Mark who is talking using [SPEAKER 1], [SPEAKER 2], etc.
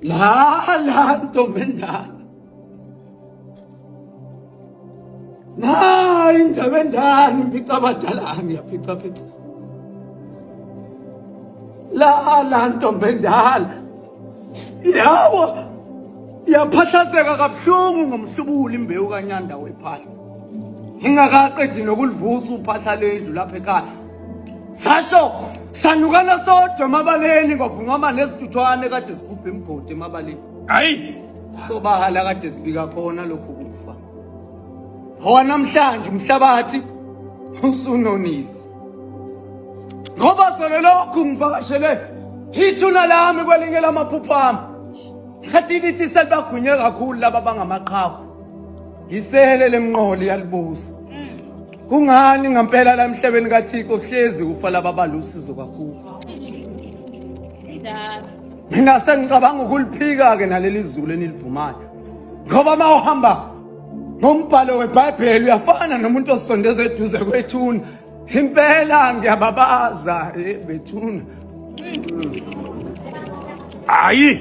[SPEAKER 1] La ntombi endala. Hayi indaba endala imphica abadala ngiyaphica. La ntombi endala. Yabo yaphathaseka kabuhlungu ngomhlubulo imbewu kaNyanda wephahla. Ngingakaqedi nokulivusa uphahla lendlu lapha ekhaya. Sasho sanukana sodwa emabaleni ngavungama nesithuthwane kade sikhupha imigodi emabaleni.
[SPEAKER 2] Hayi
[SPEAKER 1] Sobahala kade sibika khona lokhu kufa. Ngoba namhlanje umhlabathi usunonile. Ngoba sele lokhu ngivakashele ithuna lami kwelinye lamaphupha ami. Ngathi lithi selibagunye kakhulu laba bangamaqhawe. Isele lemnqoli yalibuza. Kungani ngempela la emhlabeni kaThixo kuhlezi ufa laba balusizo kakhulu. Mina sengicabanga ukuliphika ke naleli zulu enilivumayo. Ngoba mawuhamba ngombhalo weBhayibheli uyafana nomuntu osondeza eduze kwethuna. Impela ngiyababaza bethuna.
[SPEAKER 2] hayi